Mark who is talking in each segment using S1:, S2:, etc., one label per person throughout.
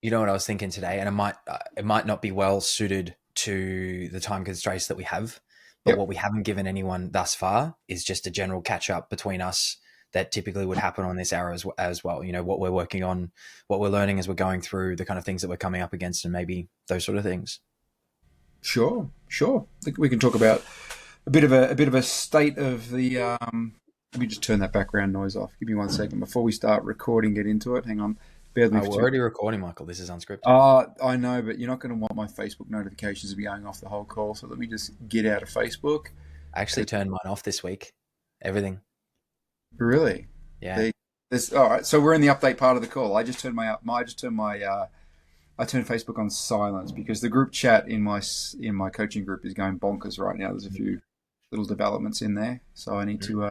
S1: You know what I was thinking today, and it might not be well suited to the time constraints that we have, but
S2: Yep.
S1: what we haven't given anyone thus far is just a general catch up between us that typically would happen on this hour as well. You know, what we're working on, what we're learning as we're going through, the kind of things that we're coming up against, and maybe those sort of things.
S2: Sure, sure. I think we can talk about a bit of a state of the. Let me just turn that background noise off. Give me 1 second before we start recording. Get into it. Hang on. Bear with me for
S1: We're
S2: two.
S1: already recording, Michael. This is unscripted.
S2: I know, but you're not going to want my Facebook notifications to be going off the whole call. So let me just get out of Facebook.
S1: I actually turned mine off this week. Everything.
S2: Really?
S1: Yeah.
S2: There, all right. So we're in the update part of the call. I turned Facebook on silence because the group chat in my coaching group is going bonkers right now. There's a few little developments in there, so I need to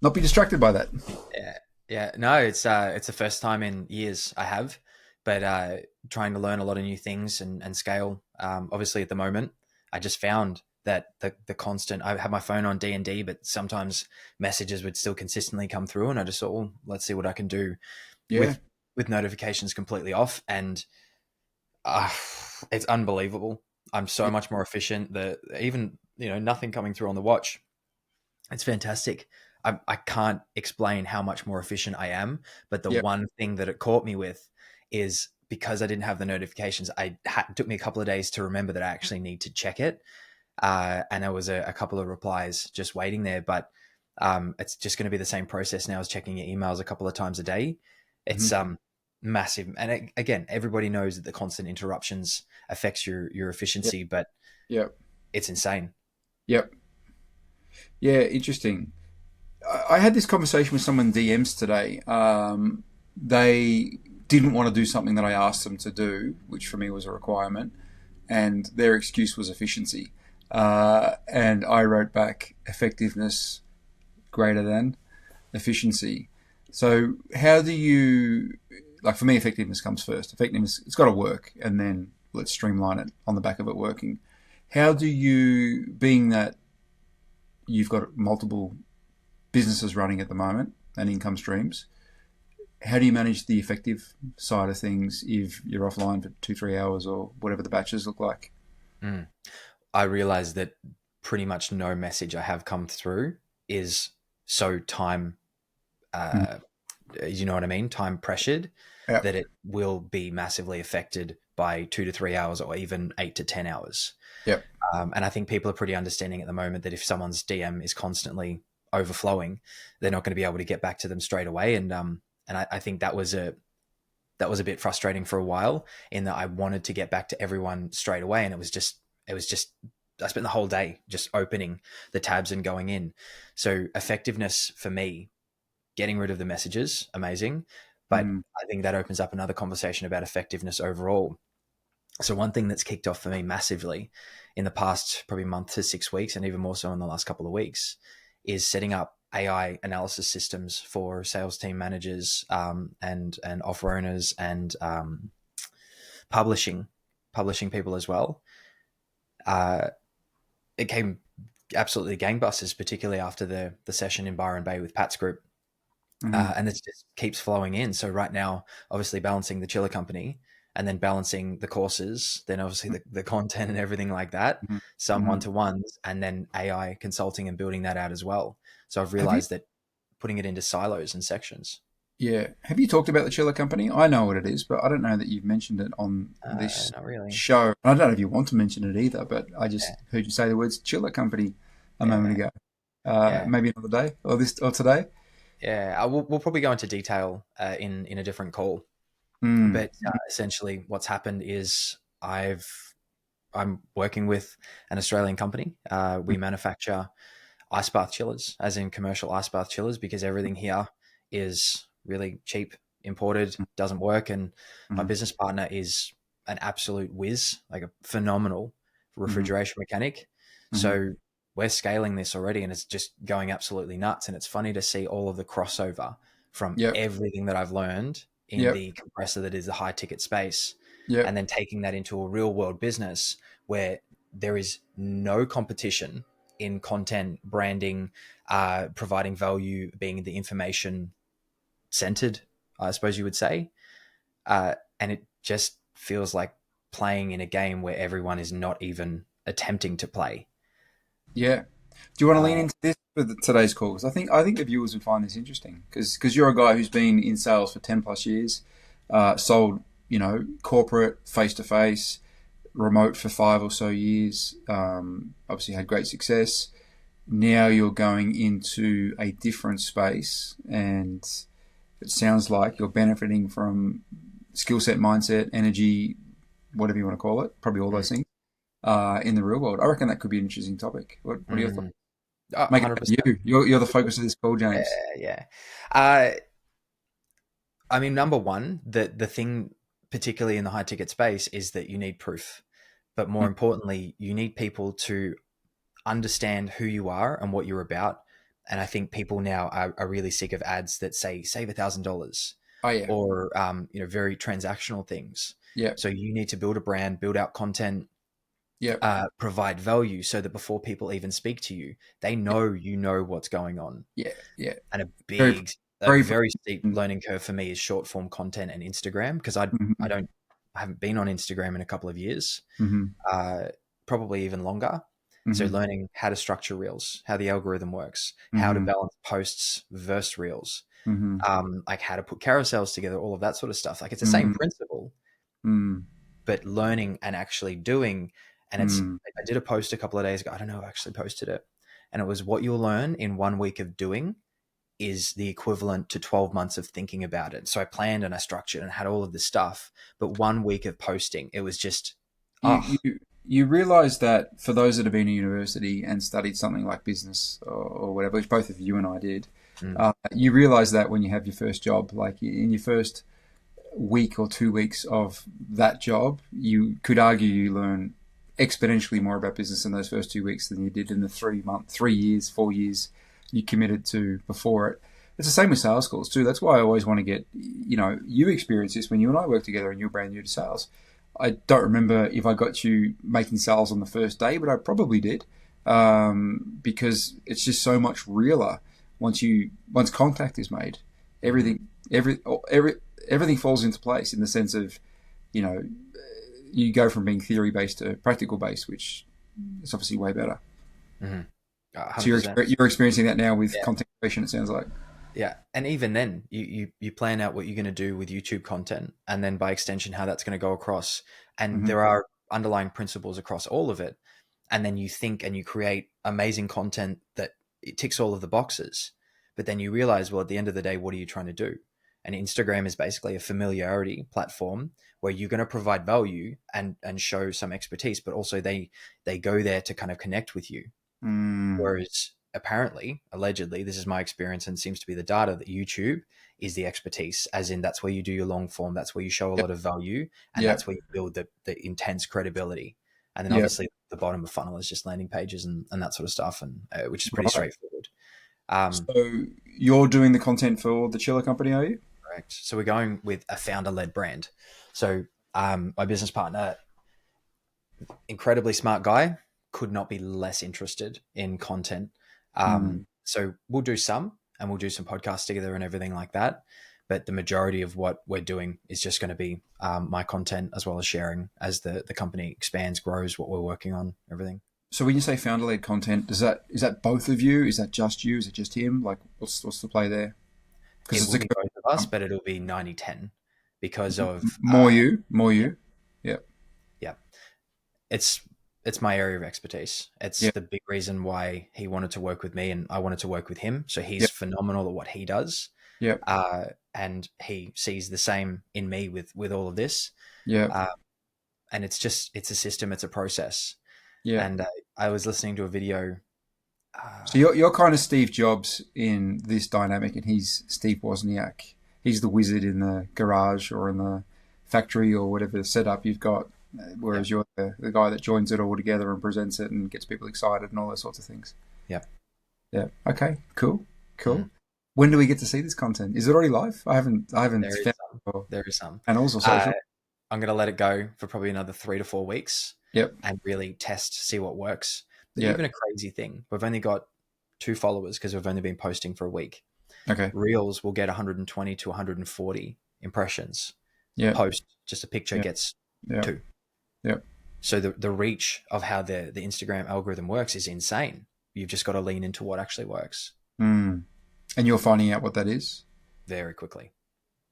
S2: not be distracted by that.
S1: Yeah, yeah. No, it's the first time in years I have, but trying to learn a lot of new things and scale. Obviously, at the moment, I just found that the constant. I have my phone on D&D, but sometimes messages would still consistently come through, and I just thought, well, let's see what I can do
S2: Yeah,
S1: with notifications completely off, and uh, it's unbelievable. I'm so
S2: yeah,
S1: much more efficient. The even nothing coming through on the watch. It's fantastic. I can't explain how much more efficient I am, but the
S2: yeah.
S1: one thing that it caught me with is because I didn't have the notifications. It took me a couple of days to remember that I actually need to check it, and there was a couple of replies just waiting there. But it's just going to be the same process now as checking your emails a couple of times a day. It's
S2: Mhm.
S1: massive, and again, everybody knows that the constant interruptions affects your
S2: Yep,
S1: efficiency, but
S2: yep,
S1: it's insane.
S2: yep. Yeah, interesting. I had this conversation with someone DMs today. They didn't want to do something that I asked them to do, which for me was a requirement, and their excuse was efficiency. And I wrote back effectiveness greater than efficiency. So how do you like for me effectiveness comes first. Effectiveness it's got to work and then let's streamline it on the back of it working. How do you being that you've got multiple businesses running at the moment and income streams, how do you manage the effective side of things if you're offline for 2 3 hours or whatever the batches look like?
S1: Mm. I realize that pretty much no message I have come through is so time,
S2: Mm.
S1: uh, you know what I mean? Time pressured
S2: Yeah.
S1: that it will be massively affected by 2 to 3 hours or even 8 to 10 hours.
S2: Yep.
S1: And I think people are pretty understanding at the moment that if someone's DM is constantly overflowing, they're not going to be able to get back to them straight away. And I think that was a bit frustrating for a while in that I wanted to get back to everyone straight away. And it was just, I spent the whole day just opening the tabs and going in. So effectiveness for me, getting rid of the messages, amazing. But
S2: Mm.
S1: I think that opens up another conversation about effectiveness overall. So one thing that's kicked off for me massively in the past probably month to 6 weeks, and even more so in the last couple of weeks, is setting up AI analysis systems for sales team managers and offer owners and publishing publishing people as well. Uh, it came absolutely gangbusters, particularly after the session in Byron Bay with Pat's group,
S2: Mm.
S1: and it just keeps flowing in. So right now, obviously balancing the chiller company and then balancing the courses, then obviously the content and everything like that,
S2: Mm.
S1: some
S2: Mm.
S1: one-to-ones, and then AI consulting and building that out as well. So I've
S2: Have you?
S1: realized that putting it into silos and sections.
S2: Yeah. Have you talked about the Chiller Company? I know what it is, but I don't know that you've mentioned it on this
S1: Not really.
S2: show. I don't know if you want to mention it either, but I
S1: Yeah,
S2: just heard you say the words Chiller Company a moment
S1: yeah,
S2: ago.
S1: yeah,
S2: Maybe another day or this or today.
S1: yeah. We'll probably go into detail in a different call.
S2: Mm.
S1: But essentially, what's happened is I'm working with an Australian company. We manufacture ice bath chillers, as in commercial ice bath chillers, because everything here is really cheap, imported, doesn't work. And my
S2: Mm.
S1: business partner is an absolute whiz, like a phenomenal
S2: Mm.
S1: refrigeration mechanic.
S2: Mm.
S1: So we're scaling this already and it's just going absolutely nuts. And it's funny to see all of the crossover from
S2: Yep.
S1: everything that I've learned in
S2: Yep.
S1: the compressor that is the high ticket space and
S2: Yep.
S1: then taking that into a real world business where there is no competition in content branding, providing value, being the information centered, I suppose you would say. And it just feels like playing in a game where everyone is not even attempting to play.
S2: Yeah. Do you want to lean into this for today's call? Because I think the viewers would find this interesting because you're a guy who's been in sales for 10 plus years, sold, corporate, face to face, remote for 5 or so years. Obviously had great success. Now you're going into a different space, and it sounds like you're benefiting from skill set, mindset, energy, whatever you want to call it, probably all those things, in the real world. I reckon that could be an interesting topic. What are your thoughts? Make it
S1: 100%.
S2: you're the focus of this call, James.
S1: Yeah. I mean, number one, the thing, particularly in the high ticket space, is that you need proof. But more importantly, you need people to understand who you are and what you're about. And I think people now are really sick of ads that say save $1,000
S2: Oh yeah.
S1: or very transactional things.
S2: Yeah.
S1: So you need to build a brand, build out content,
S2: Yeah.
S1: provide value so that before people even speak to you, they know you know what's going on.
S2: Yeah. Yeah.
S1: And a
S2: Very
S1: very steep learning curve for me is short form content and Instagram, because I haven't been on Instagram in a couple of years, probably even longer. So learning how to structure reels, how the algorithm works, how to balance posts versus reels, like how to put carousels together, all of that sort of stuff. Like it's the same principle, but learning and actually doing. And I did a post a couple of days ago. I don't know if I actually posted it. And it was what you'll learn in 1 week of doing is the equivalent to 12 months of thinking about it. So I planned and I structured and had all of this stuff, but 1 week of posting, it was just,
S2: you realize that for those that have been to university and studied something like business or whatever, which both of you and I did, you realize that when you have your first job, like in your first week or 2 weeks of that job, you could argue you learn exponentially more about business in those first 2 weeks than you did in the 3 years, 4 years you committed to before it. It's the same with sales calls too. That's why I always want to get, you experience this when you and I work together and you're brand new to sales. I don't remember if I got you making sales on the first day, but I probably did, because it's just so much realer once contact is made. Everything falls into place in the sense of, you go from being theory based to practical based, which is obviously way better. So you're experiencing that now with content creation, it sounds like.
S1: Yeah. And even then you plan out what you're going to do with YouTube content, and then by extension, how that's going to go across. And there are underlying principles across all of it. And then you think and you create amazing content that it ticks all of the boxes. But then you realize, well, at the end of the day, what are you trying to do? And Instagram is basically a familiarity platform where you're going to provide value and show some expertise, but also they go there to kind of connect with you. Whereas apparently, allegedly, this is my experience and seems to be the data, that YouTube is the expertise, as in that's where you do your long form, that's where you show a lot of value, and that's where you build the intense credibility. And then obviously the bottom of funnel is just landing pages and that sort of stuff, and which is pretty straightforward.
S2: So you're doing the content for the Chiller Company, are you?
S1: Correct. So we're going with a founder-led brand. So my business partner, incredibly smart guy, could not be less interested in content. So we'll do some, and we'll do some podcasts together and everything like that. But the majority of what we're doing is just going to be my content, as well as sharing as the company expands, grows, what we're working on, everything.
S2: So when you say founder-led content, is that both of you? Is that just you? Is it just him? Like, what's the play there?
S1: It will be both of us, but it'll be 90-10 because of
S2: more you.
S1: Yeah. It's my area of expertise. It's the big reason why he wanted to work with me and I wanted to work with him. So he's phenomenal at what he does. And he sees the same in me with all of this. And it's a system, it's a process. And I was listening to a video.
S2: So you're kind of Steve Jobs in this dynamic, and he's Steve Wozniak. He's the wizard in the garage or in the factory or whatever setup you've got. Whereas you're the guy that joins it all together and presents it and gets people excited and all those sorts of things. Yeah. Okay. Cool. When do we get to see this content? Is it already live? I haven't.
S1: There is some.
S2: And also social.
S1: I'm going to let it go for probably another 3 to 4 weeks. And really see what works. But even a crazy thing, we've only got 2 followers because we've only been posting for a week.
S2: Okay.
S1: Reels will get 120 to 140 impressions.
S2: Yeah.
S1: post, just a picture
S2: Yeah.
S1: gets
S2: Yeah.
S1: 2.
S2: Yeah.
S1: So the reach of how the Instagram algorithm works is insane. You've just got to lean into what actually works
S2: Mm. And you're finding out what that is?
S1: very quickly.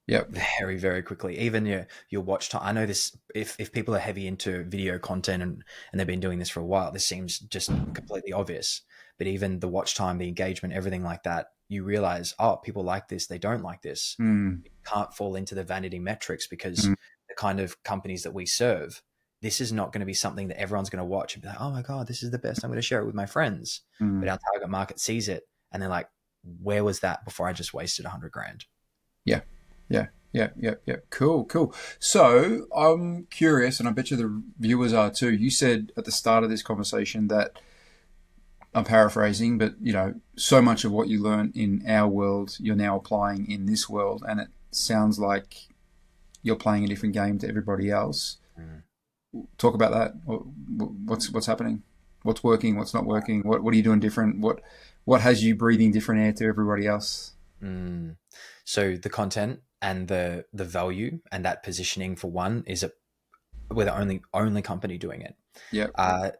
S2: Yep.
S1: Very, very quickly. Even your watch time. I know this, if people are heavy into video content and they've been doing this for a while, this seems just completely obvious. But even the watch time, the engagement, everything like that, you realize, oh, people like this, they don't like this.
S2: Mm.
S1: You can't fall into the vanity metrics because
S2: Mm.
S1: the kind of companies that we serve, this is not going to be something that everyone's going to watch and be like, oh my God, this is the best. I'm going to share it with my friends.
S2: Mm.
S1: But our target market sees it and they're like, where was that before I just wasted $100,000?
S2: Yeah. Yeah. Yeah. Yeah. Yeah. Cool. Cool. So I'm curious, and I bet you the viewers are too. You said at the start of this conversation that, I'm paraphrasing, but so much of what you learn in our world, you're now applying in this world, and it sounds like you're playing a different game to everybody else.
S1: Mm.
S2: Talk about that. What's happening? What's working? What's not working? What are you doing different? What has you breathing different air to everybody else?
S1: Mm. So the content and the value and that positioning, for one, we're the only company doing it.
S2: Yeah.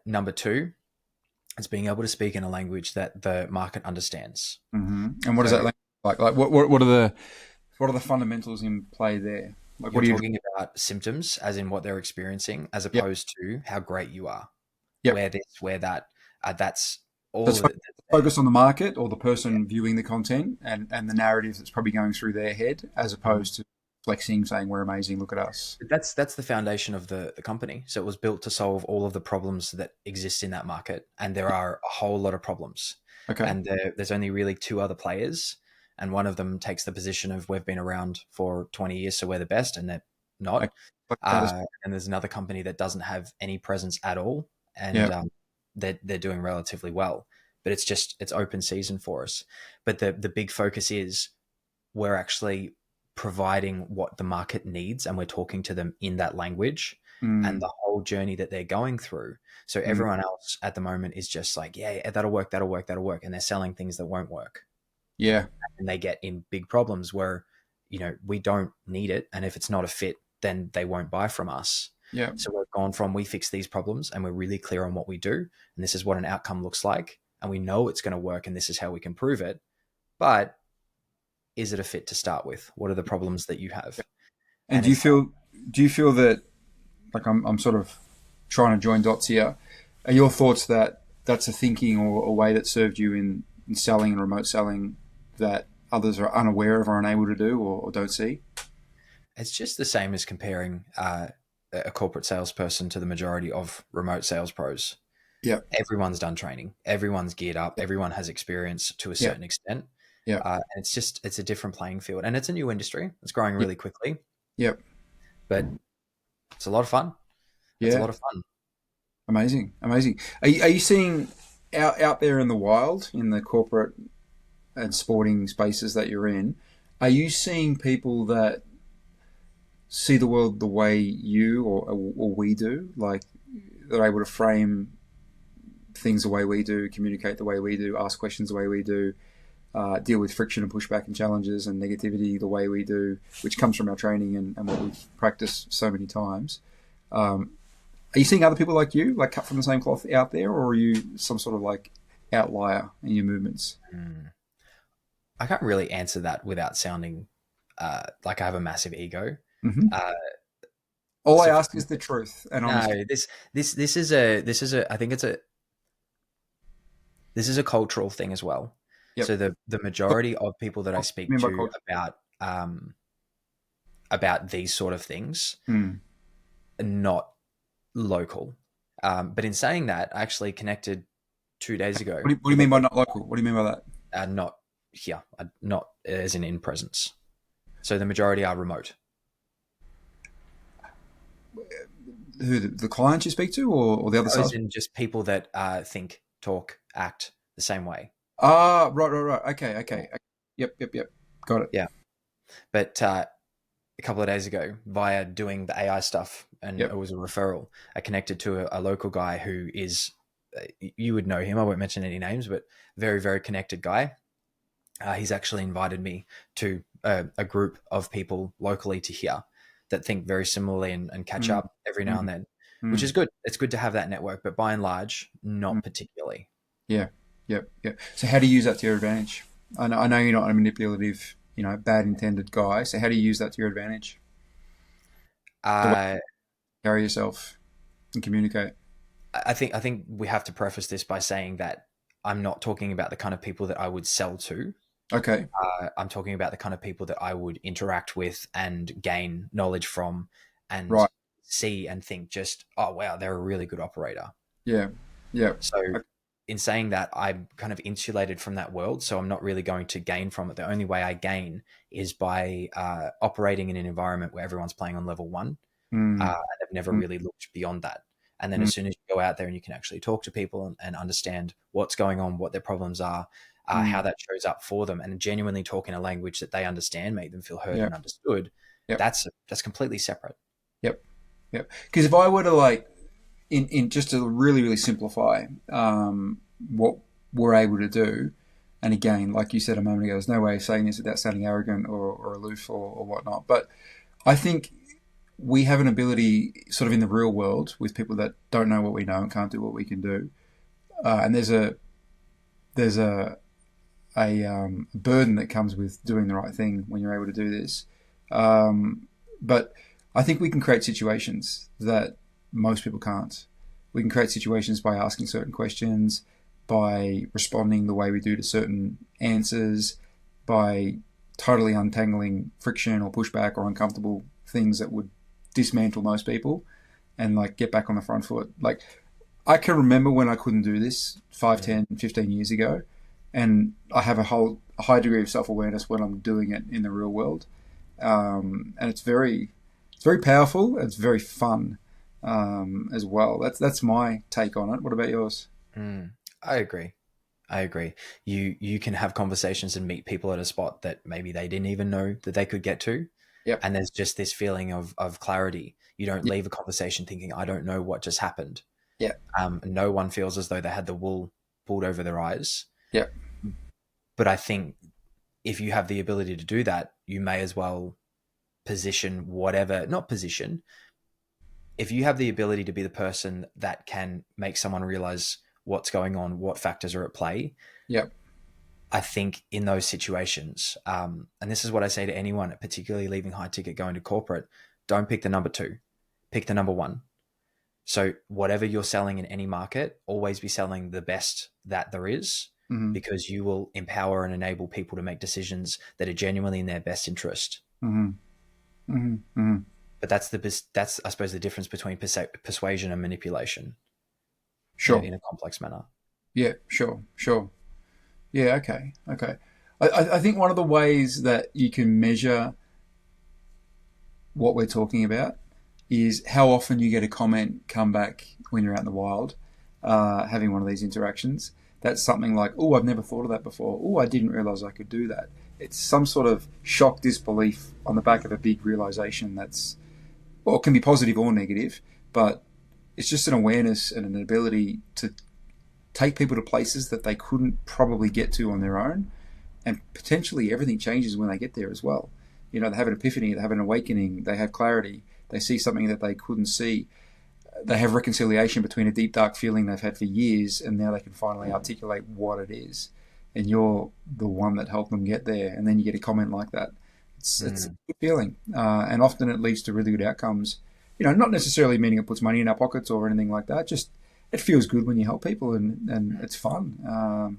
S1: Number 2, it's being able to speak in a language that the market understands.
S2: Mm-hmm. And what does that language look like? Like what are the fundamentals in play there? Like
S1: You're talking about symptoms, as in what they're experiencing, as opposed to how great you are.
S2: Yep.
S1: Where this, where that. That's all of it.
S2: Focus on the market or the person viewing the content and the narrative that's probably going through their head, as opposed to flexing, saying we're amazing, look at us.
S1: That's the foundation of the company. So it was built to solve all of the problems that exist in that market, and there are a whole lot of problems.
S2: Okay.
S1: And there's only really 2 other players, and one of them takes the position of we've been around for 20 years, so we're the best, and they're not. And there's another company that doesn't have any presence at all, and they're doing relatively well. But it's open season for us. But the big focus is we're actually providing what the market needs, and we're talking to them in that language and the whole journey that they're going through. So everyone else at the moment is just like, yeah, that'll work. And they're selling things that won't work.
S2: Yeah.
S1: And they get in big problems where, we don't need it. And if it's not a fit, then they won't buy from us.
S2: Yeah.
S1: So we've gone from, we fix these problems and we're really clear on what we do. And this is what an outcome looks like. And we know it's going to work and this is how we can prove it. But is it a fit to start with? What are the problems that you have?
S2: And do you feel that, like I'm sort of trying to join dots here, are your thoughts that that's a thinking or a way that served you in selling and remote selling that others are unaware of or unable to do or don't see?
S1: It's just the same as comparing a corporate salesperson to the majority of remote sales pros.
S2: Yeah.
S1: Everyone's done training. Everyone's geared up. Everyone has experience to a certain extent.
S2: Yeah.
S1: And it's a different playing field, and it's a new industry. It's growing really quickly.
S2: Yep.
S1: But it's a lot of fun. It's a lot of fun.
S2: Amazing. Are you seeing out there in the wild, in the corporate and sporting spaces that you're in, are you seeing people that see the world the way you or we do? Like they're able to frame things the way we do, communicate the way we do, ask questions the way we do, deal with friction and pushback and challenges and negativity the way we do, which comes from our training and what we've practiced so many times. Are you seeing other people like you, like cut from the same cloth out there, or are you some sort of like outlier in your movements?
S1: I can't really answer that without sounding like I have a massive ego.
S2: Mm-hmm. All I ask is the truth. And
S1: no, this is a I think this is a cultural thing as well. Yep. So the majority of people that I speak to about these sort of things are not local. But in saying that, I actually connected 2 days ago.
S2: What do you mean by not local? What do you mean by that?
S1: Not here, not as in presence. So the majority are remote.
S2: Who, the clients you speak to, or the other side?
S1: In just people that think, talk, act the same way.
S2: Ah, right. Okay. Yep. Got it.
S1: Yeah. But a couple of days ago, via doing the AI stuff, and it was a referral, I connected to a local guy who is, you would know him, I won't mention any names, but very, very connected guy. He's actually invited me to a group of people locally to here that think very similarly and catch
S2: Mm.
S1: up every now and
S2: Mm.
S1: then, which
S2: Mm.
S1: is good. It's good to have that network, but by and large,
S2: Mm.
S1: not particularly.
S2: Yeah. Yep. Yep. So how do you use that to your advantage? I know you're not a manipulative, bad intended guy. So how do you use that to your advantage? The way
S1: Uh,
S2: you carry yourself and communicate.
S1: I think we have to preface this by saying that I'm not talking about the kind of people that I would sell to.
S2: Okay.
S1: I'm talking about the kind of people that I would interact with and gain knowledge from and
S2: Right.
S1: see and think just, oh, wow, they're a really good operator.
S2: Yeah. Yeah.
S1: So
S2: Okay.
S1: in saying that, I'm kind of insulated from that world. So I'm not really going to gain from it. The only way I gain is by operating in an environment where everyone's playing on level one.
S2: Mm.
S1: And I've never
S2: Mm.
S1: really looked beyond that. And then
S2: Mm.
S1: as soon as you go out there and you can actually talk to people and understand what's going on, what their problems are, how
S2: Mm.
S1: that shows up for them, and genuinely talk in a language that they understand, make them feel heard
S2: Yeah.
S1: and understood,
S2: Yep.
S1: that's completely separate.
S2: Yep. Yep. Because if I were to in just to really really simplify what we're able to do, and again, like you said a moment ago, there's no way of saying this without sounding arrogant or aloof or whatnot. But I think we have an ability, sort of in the real world, with people that don't know what we know and can't do what we can do. And there's a burden that comes with doing the right thing when you're able to do this. But I think we can create situations that most people can't. We can create situations by asking certain questions, by responding the way we do to certain answers, by totally untangling friction or pushback or uncomfortable things that would dismantle most people and get back on the front foot. I can remember when I couldn't do this 5, 10, 15 years ago, and I have a high degree of self-awareness when I'm doing it in the real world. And it's very powerful. It's very fun as well. That's my take on it. What about yours?
S1: I agree. You can have conversations and meet people at a spot that maybe they didn't even know that they could get to.
S2: Yep.
S1: And there's just this feeling of clarity. You don't
S2: Yep.
S1: leave a conversation thinking, I don't know what just happened.
S2: Yeah.
S1: No one feels as though they had the wool pulled over their eyes.
S2: Yep.
S1: But I think if you have the ability to do that, you may as well position whatever, not position. If you have the ability to be the person that can make someone realize what's going on, what factors are at play,
S2: Yep.
S1: I think in those situations, and this is what I say to anyone, particularly leaving high ticket, going to corporate, don't pick the number 2, pick the number 1. So whatever you're selling in any market, always be selling the best that there is,
S2: Mm-hmm.
S1: because you will empower and enable people to make decisions that are genuinely in their best interest.
S2: Mm-hmm. Mm-hmm. Mm-hmm.
S1: But that's I suppose the difference between persuasion and manipulation.
S2: Sure.
S1: In a complex manner.
S2: Yeah. Sure. Sure. Yeah. Okay. Okay. I think one of the ways that you can measure what we're talking about is how often you get a comment come back when you're out in the wild, having one of these interactions. That's something like, oh, I've never thought of that before. Oh, I didn't realize I could do that. It's some sort of shock disbelief on the back of a big realization that's, well, it can be positive or negative, but it's just an awareness and an ability to take people to places that they couldn't probably get to on their own. And potentially everything changes when they get there as well. They have an epiphany, they have an awakening, they have clarity, they see something that they couldn't see. They have reconciliation between a deep, dark feeling they've had for years, and now they can finally articulate what it is. And you're the one that helped them get there, and then you get a comment like that. It's a good feeling, and often it leads to really good outcomes. Not necessarily meaning it puts money in our pockets or anything like that. Just it feels good when you help people, and it's fun.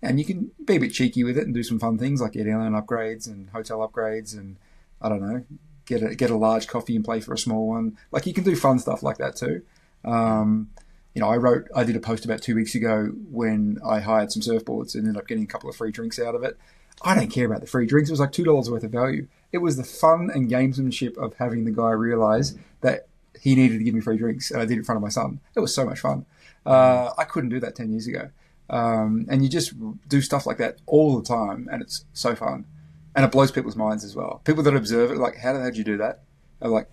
S2: And you can be a bit cheeky with it and do some fun things like get airline upgrades and hotel upgrades, and I don't know, get a large coffee and play for a small one. You can do fun stuff like that too. I did a post about 2 weeks ago when I hired some surfboards and ended up getting a couple of free drinks out of it. I don't care about the free drinks. It was like $2 worth of value. It was the fun and gamesmanship of having the guy realize that he needed to give me free drinks, and I did it in front of my son. It was so much fun. I couldn't do that 10 years ago. And you just do stuff like that all the time, and it's so fun. And it blows people's minds as well. People that observe it, like, how the hell did you do that? They're like,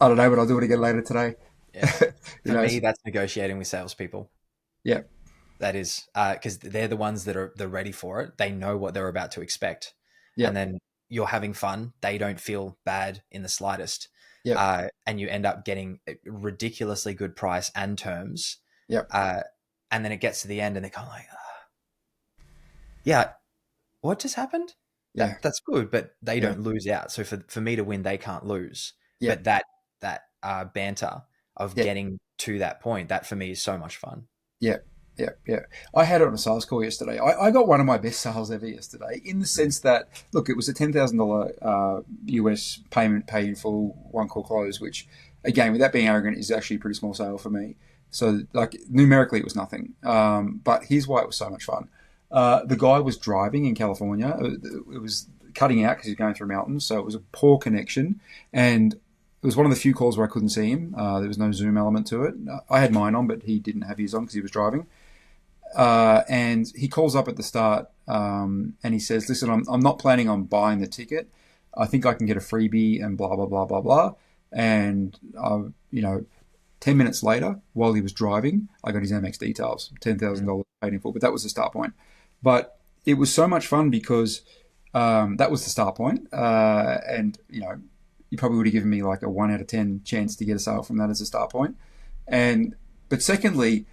S2: I don't know, but I'll do it again later today.
S1: Yeah. For me, that's negotiating with salespeople.
S2: Yeah.
S1: That is, because they're the ones that are ready for it. They know what they're about to expect.
S2: Yeah.
S1: And then, you're having fun. They don't feel bad in the slightest.
S2: Yep.
S1: And you end up getting a ridiculously good price and terms.
S2: Yep.
S1: And then it gets to the end and they're kind of like, yeah, what just happened?
S2: Yeah.
S1: That's good, but they
S2: Yeah.
S1: don't lose out. So for me to win, they can't lose.
S2: Yeah.
S1: But that banter of
S2: Yeah.
S1: getting to that point, that for me is so much fun.
S2: Yeah, yeah, yeah. I had it on a sales call yesterday. I got one of my best sales ever yesterday, in the sense that, look, it was a $10,000 US payment paid in full, one call close, which, again, without being arrogant, is actually a pretty small sale for me. So, like, numerically, it was nothing. But here's why it was so much fun. The guy was driving in California. It was cutting out because he's going through mountains, so it was a poor connection. And it was one of the few calls where I couldn't see him. There was no Zoom element to it. I had mine on, but he didn't have his on because he was driving. And he calls up at the start and he says, listen, I'm not planning on buying the ticket. I think I can get a freebie and blah, blah, blah, blah, blah. And, 10 minutes later, while he was driving, I got his Amex details, $10,000 paid in full. But that was the start point. But it was so much fun because that was the start point. And, you probably would have given me like a 1 out of 10 chance to get a sale from that as a start point. But secondly,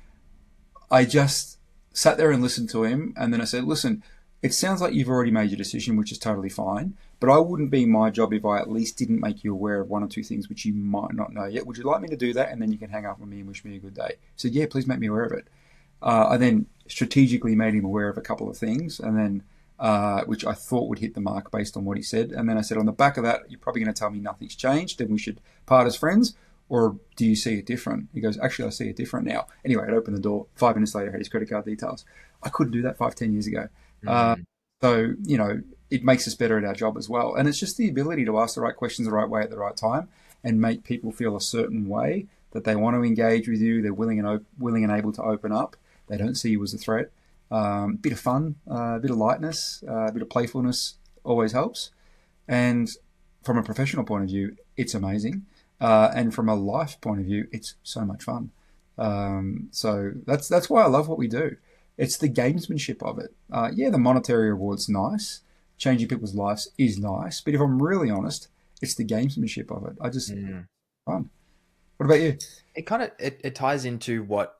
S2: I just sat there and listened to him. And then I said, listen, it sounds like you've already made your decision, which is totally fine. But I wouldn't be my job if I at least didn't make you aware of one or two things which you might not know yet. Would you like me to do that? And then you can hang up on me and wish me a good day. He said, yeah, please make me aware of it. I then strategically made him aware of a couple of things, and then which I thought would hit the mark based on what he said. And then I said, on the back of that, you're probably going to tell me nothing's changed and we should part as friends, or do you see it different? He goes, actually, I see it different now. Anyway, I'd opened the door. 5 minutes later, I had his credit card details. I couldn't do that 5, 10 years ago. So, it makes us better at our job as well. And it's just the ability to ask the right questions the right way at the right time and make people feel a certain way, that they want to engage with you. They're willing and able to open up. They don't see you as a threat. Bit of fun, a bit of lightness, a bit of playfulness always helps. And from a professional point of view, it's amazing. And from a life point of view, it's so much fun. So that's why I love what we do. It's the gamesmanship of it. The monetary reward's nice. Changing people's lives is nice. But if I'm really honest, it's the gamesmanship of it. I just fun. What about you?
S1: It kind of it ties into what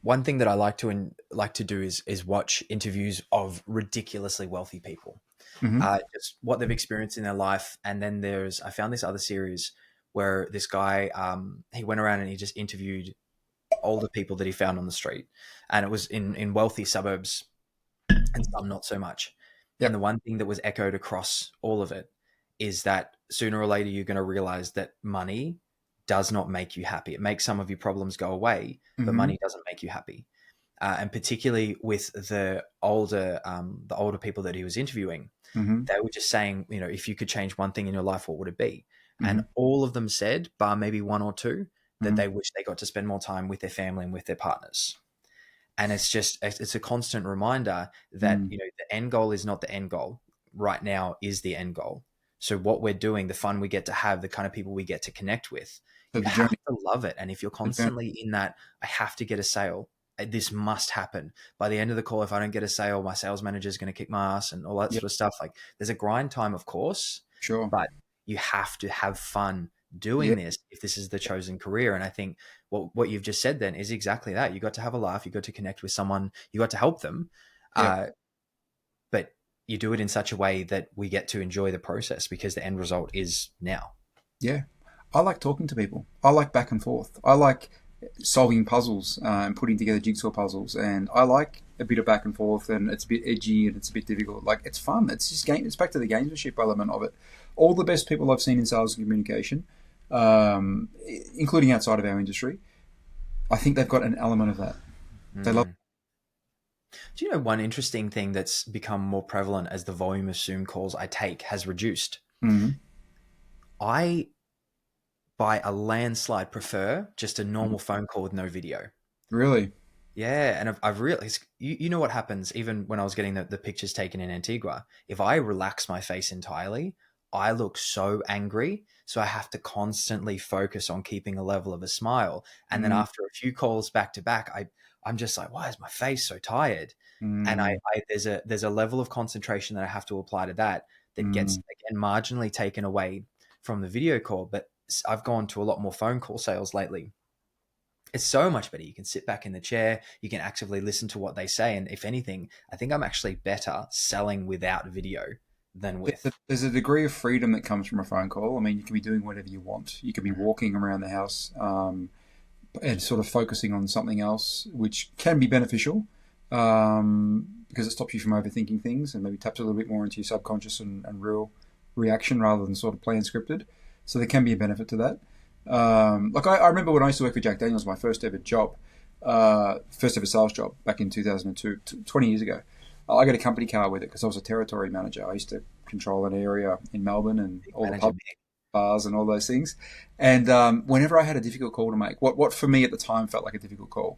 S1: one thing that I like to do is watch interviews of ridiculously wealthy people, just what they've experienced in their life. And then I found this other series where this guy he went around and he just interviewed older people that he found on the street, and it was in wealthy suburbs and some not so much. Yep. And the one thing that was echoed across all of it is that sooner or later you're going to realize that money does not make you happy. It makes some of your problems go away, but money doesn't make you happy. And particularly with the older people that he was interviewing, they were just saying, if you could change one thing in your life, what would it be? And all of them said, bar maybe one or two, that they wish they got to spend more time with their family and with their partners. And it's a constant reminder that, the end goal is not the end goal. Right now is the end goal. So what we're doing, the fun we get to have, the kind of people we get to connect with, you have to love it. And if you're constantly in that, I have to get a sale, this must happen. By the end of the call, if I don't get a sale, my sales manager is going to kick my ass and all that sort of stuff. Like, there's a grind time, of course,
S2: sure,
S1: but you have to have fun doing this if this is the chosen career. And I think what you've just said then is exactly that. You got to have a laugh. You got to connect with someone. You got to help them. But you do it in such a way that we get to enjoy the process because the end result is now.
S2: Yeah. I like talking to people. I like back and forth. I like solving puzzles and putting together jigsaw puzzles. And I like a bit of back and forth, and it's a bit edgy and it's a bit difficult. Like, it's fun. It's just it's back to the gamesmanship element of it. All the best people I've seen in sales and communication, including outside of our industry, I think they've got an element of that. They love.
S1: Do you know one interesting thing that's become more prevalent as the volume of Zoom calls I take has reduced? I, by a landslide, prefer just a normal phone call with no video.
S2: Really?
S1: Yeah, and I've realized, you know what happens even when I was getting the pictures taken in Antigua, if I relax my face entirely, I look so angry. So I have to constantly focus on keeping a level of a smile. And then after a few calls back to back, I'm just like, why is my face so tired? And there's a level of concentration that I have to apply to that that gets, again, marginally taken away from the video call. But I've gone to a lot more phone call sales lately. It's so much better. You can sit back in the chair. You can actively listen to what they say. And if anything, I think I'm actually better selling without video than with.
S2: There's a degree of freedom that comes from a phone call. I mean, you can be doing whatever you want. You can be walking around the house and sort of focusing on something else, which can be beneficial because it stops you from overthinking things and maybe taps a little bit more into your subconscious and real reaction rather than sort of planned scripted. So there can be a benefit to that. Like I remember when I used to work for Jack Daniels, my first ever job, first ever sales job back in 2002, 20 years ago. I got a company car with it because I was a territory manager. I used to control an area in Melbourne and all the pubs, bars and all those things. And whenever I had a difficult call to make, what for me at the time felt like a difficult call,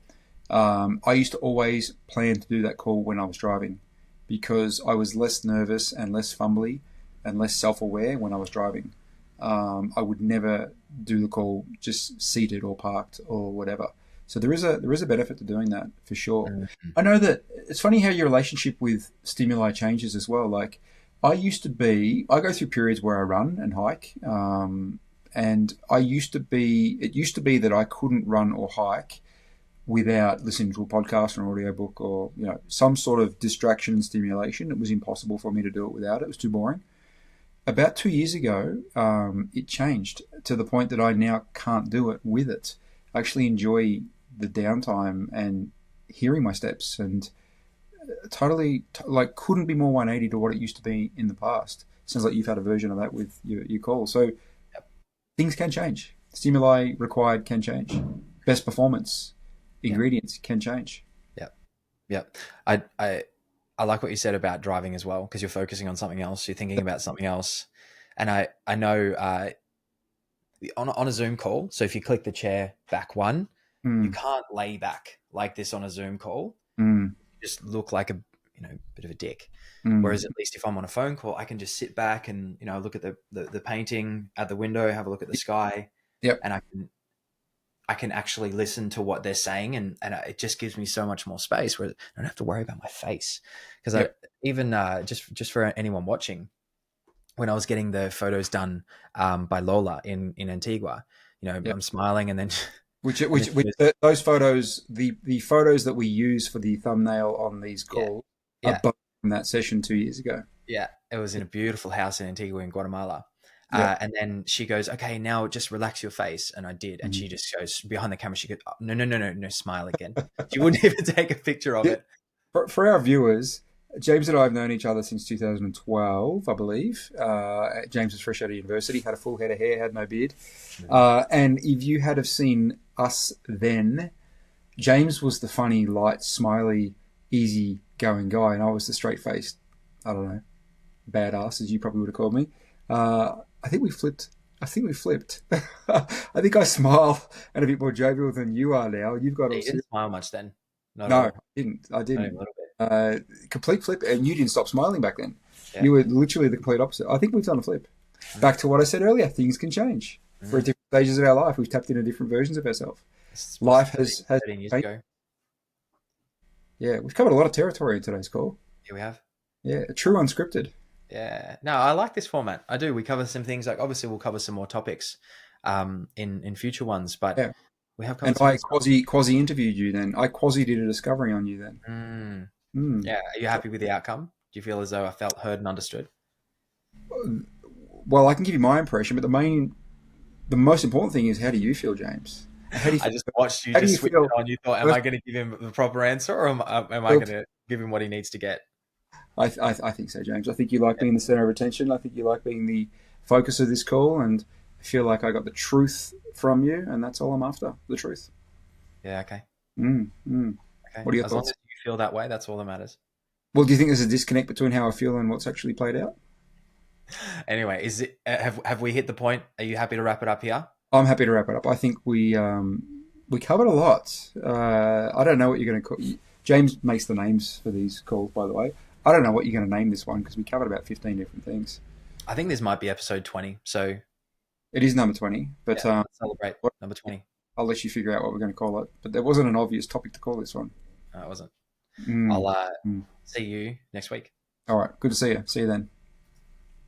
S2: I used to always plan to do that call when I was driving because I was less nervous and less fumbly and less self-aware when I was driving. I would never do the call just seated or parked or whatever. So there is a benefit to doing that for sure. Mm-hmm. I know that it's funny how your relationship with stimuli changes as well. Like I go through periods where I run and hike. And it used to be that I couldn't run or hike without listening to a podcast or an audiobook or, some sort of distraction and stimulation. It was impossible for me to do it without it. It was too boring. About 2 years ago, it changed to the point that I now can't do it with it. I actually enjoy the downtime and hearing my steps and totally couldn't be more 180 to what it used to be in the past. Sounds like you've had a version of that with your call. So things can change. Stimuli required can change. Best performance ingredients can change.
S1: Yeah. I like what you said about driving as well, because you're focusing on something else. You're thinking about something else. And I know on a Zoom call, so if you click the chair back one, you can't lay back like this on a Zoom call. You just look like a bit of a dick. Whereas at least if I'm on a phone call, I can just sit back and look at the painting at the window, have a look at the sky, and I can actually listen to what they're saying, and it just gives me so much more space where I don't have to worry about my face. Because just for anyone watching, when I was getting the photos done by Lola in Antigua, I'm smiling, and then
S2: those photos, the photos that we use for the thumbnail on these calls are both from that session 2 years ago. Yeah,
S1: it was in a beautiful house in Antigua in Guatemala. And then she goes, okay, now just relax your face. And I did. And she just goes behind the camera. She goes, oh, no, smile again. She wouldn't even take a picture of it.
S2: For our viewers, James and I have known each other since 2012, I believe. James was fresh out of university, had a full head of hair, had no beard. And if you had have seen us then, James was the funny, light, smiley, easy-going guy. And I was the straight-faced, I don't know, badass, as you probably would have called me. I think we flipped. I think I smile and a bit more jovial than you are now. You've got.
S1: You didn't smile much then.
S2: No, I didn't. I didn't.
S1: Only a little bit.
S2: Complete flip, and you didn't stop smiling back then. Yeah. You were literally the complete opposite. I think we've done a flip. Back to what I said earlier. Things can change. We're at different stages of our life. We've tapped into different versions of ourselves. Life has 13 years ago. Yeah, we've covered a lot of territory in today's call.
S1: Yeah, we have.
S2: Yeah, true unscripted.
S1: Yeah, no, I like this format. I do. We cover some things, like obviously we'll cover some more topics in future ones, but we have covered.
S2: And I quasi interviewed you then. I quasi did a discovery on you then.
S1: Yeah, are you happy with the outcome? Do you feel as though I felt heard and understood?
S2: Well, I can give you my impression, but the most important thing is, how do you feel, James?
S1: I just watched you just switch it on. You thought, am I going to give him the proper answer, or am I going to give him what he needs to get?
S2: I think so, James. I think you like being the center of attention. I think you like being the focus of this call, and I feel like I got the truth from you, and that's all I'm after, the truth.
S1: Yeah, okay.
S2: Okay. What are your thoughts?
S1: As long as you feel that way, that's all that matters.
S2: Well, do you think there's a disconnect between how I feel and what's actually played out?
S1: Anyway, is it have we hit the point? Are you happy to wrap it up here?
S2: I'm happy to wrap it up. I think we covered a lot. I don't know what you're going to call. James makes the names for these calls, by the way. I don't know what you're going to name this one because we covered about 15 different things.
S1: I think this might be episode 20. So
S2: it is number 20, but
S1: let's celebrate number 20.
S2: I'll let you figure out what we're going to call it. But there wasn't an obvious topic to call this one.
S1: No, it wasn't. I'll see you next week.
S2: All right. Good to see you. See you then.